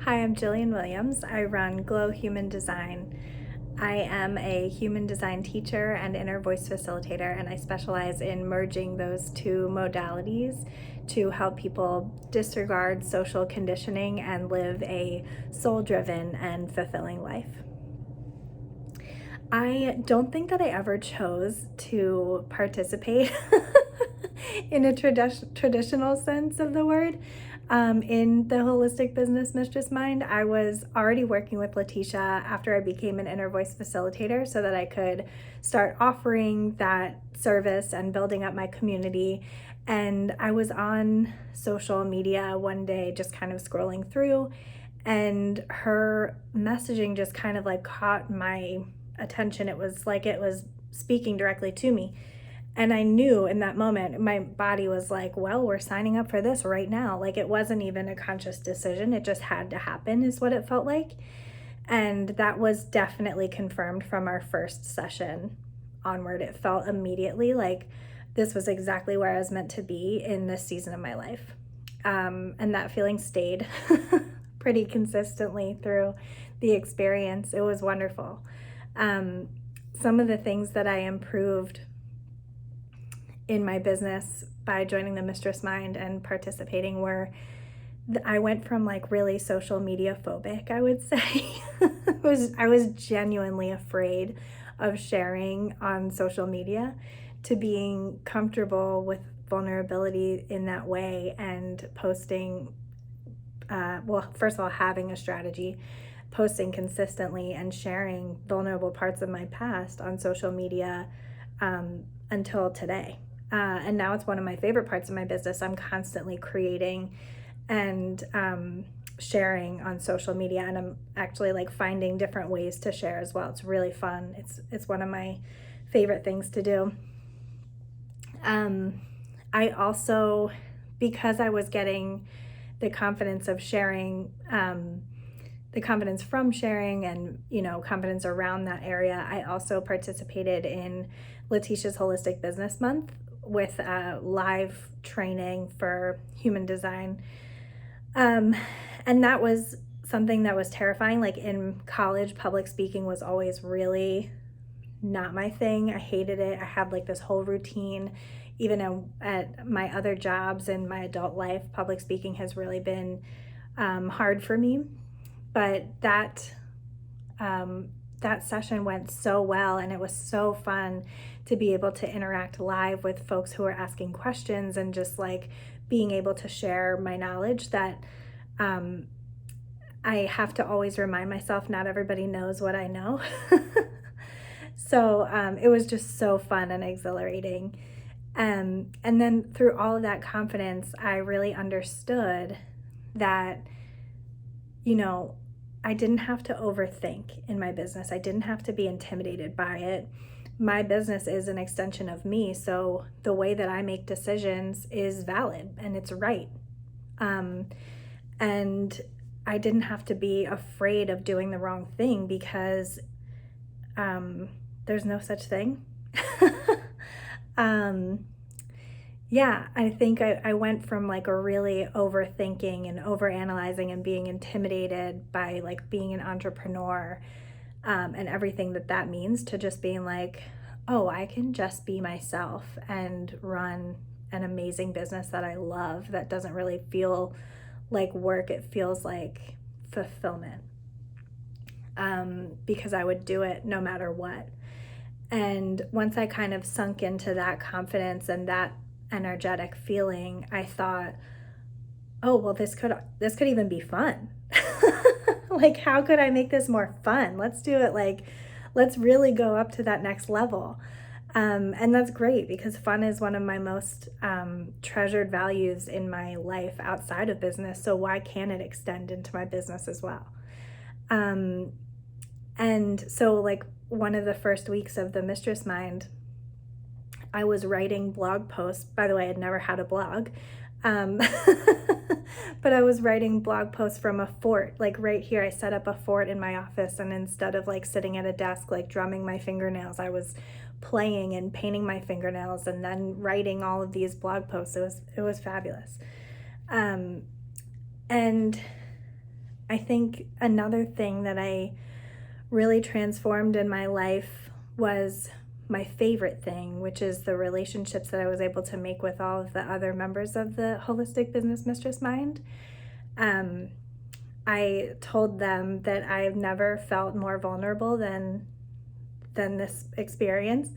Hi, I'm Gillian Williams. I run Glow Human Design. I am a human design teacher and inner voice facilitator, and I specialize in merging those two modalities to help people disregard social conditioning and live a soul-driven and fulfilling life. I don't think that I ever chose to participate in a traditional sense of the word. In the Holistic Business Mistressmind, I was already working with Leticia after I became an inner voice facilitator so that I could start offering that service and building up my community. And I was on social media one day, just kind of scrolling through, and her messaging just kind of like caught my attention. It was like it was speaking directly to me. And I knew in that moment, my body was like, well, we're signing up for this right now. Like, it wasn't even a conscious decision. It just had to happen, is what it felt like. And that was definitely confirmed from our first session onward. It felt immediately like this was exactly where I was meant to be in this season of my life. And that feeling stayed pretty consistently through the experience. It was wonderful. Some of the things that I improved in my business by joining the Mistress Mind and participating were I went from like really social media phobic, I would say. I was genuinely afraid of sharing on social media to being comfortable with vulnerability in that way and posting, first of all, having a strategy, posting consistently and sharing vulnerable parts of my past on social media until today. And now it's one of my favorite parts of my business. I'm constantly creating and sharing on social media, and I'm actually like finding different ways to share as well. It's really fun. It's one of my favorite things to do. I also, because I was getting the confidence of sharing, the confidence from sharing and, confidence around that area, I also participated in Leticia's Holistic Business Month with live training for human design. And that was something that was terrifying. Like in college, public speaking was always really not my thing. I hated it. I had like this whole routine. Even at my other jobs in my adult life, public speaking has really been hard for me. But that session went so well, and it was so fun to be able to interact live with folks who are asking questions and just like being able to share my knowledge that I have to always remind myself not everybody knows what I know. So it was just so fun and exhilarating. And then through all of that confidence, I really understood that, I didn't have to overthink in my business. I didn't have to be intimidated by it. My business is an extension of me, so the way that I make decisions is valid and it's right. And I didn't have to be afraid of doing the wrong thing because there's no such thing. Yeah, I think I went from like a really overthinking and overanalyzing and being intimidated by like being an entrepreneur and everything that means to just being like, oh, I can just be myself and run an amazing business that I love that doesn't really feel like work. It feels like fulfillment because I would do it no matter what. And once I kind of sunk into that confidence and that energetic feeling, I thought, oh, well, this could even be fun. Like, how could I make this more fun? Let's do it. Like, let's really go up to that next level. And that's great because fun is one of my most treasured values in my life outside of business. So why can't it extend into my business as well? And so like one of the first weeks of the Mistress Mind, I was writing blog posts. By the way, I'd never had a blog. But I was writing blog posts from a fort, like right here. I set up a fort in my office, and instead of like sitting at a desk, like drumming my fingernails, I was playing and painting my fingernails and then writing all of these blog posts. It was fabulous. And I think another thing that I really transformed in my life was my favorite thing, which is the relationships that I was able to make with all of the other members of the Holistic Business Mistress Mind. I told them that I've never felt more vulnerable than this experience,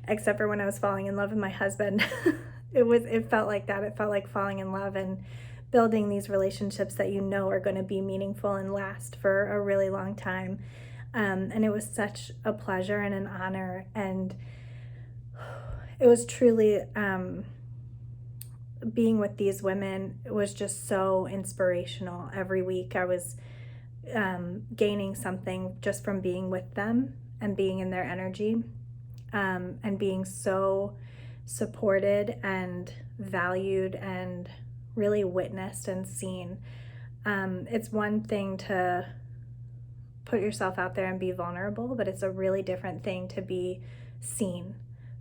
except for when I was falling in love with my husband. It felt like that. It felt like falling in love and building these relationships that you know are going to be meaningful and last for a really long time. And it was such a pleasure and an honor, and it was truly being with these women was just so inspirational. Every week I was gaining something just from being with them and being in their energy, and being so supported and valued and really witnessed and seen. It's one thing to put yourself out there and be vulnerable, but it's a really different thing to be seen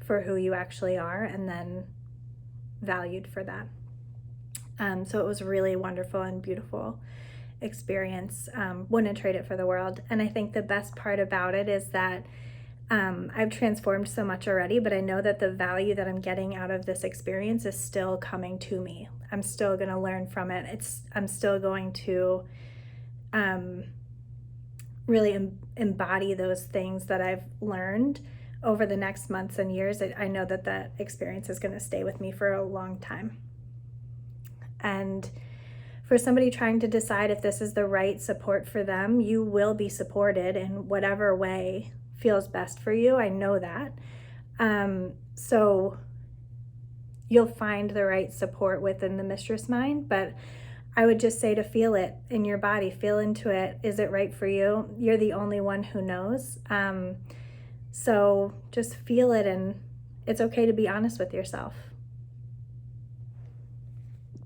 for who you actually are and then valued for that. So it was really wonderful and beautiful experience. Wouldn't trade it for the world. And I think the best part about it is that I've transformed so much already, but I know that the value that I'm getting out of this experience is still coming to me. I'm still going to learn from it. I'm still going to really embody those things that I've learned over the next months and years. I know that that experience is going to stay with me for a long time. And for somebody trying to decide if this is the right support for them, you will be supported in whatever way feels best for you. I know that. So you'll find the right support within the Mistress Mind, but I would just say to feel it in your body, feel into it. Is it right for you? You're the only one who knows. So just feel it, and it's okay to be honest with yourself.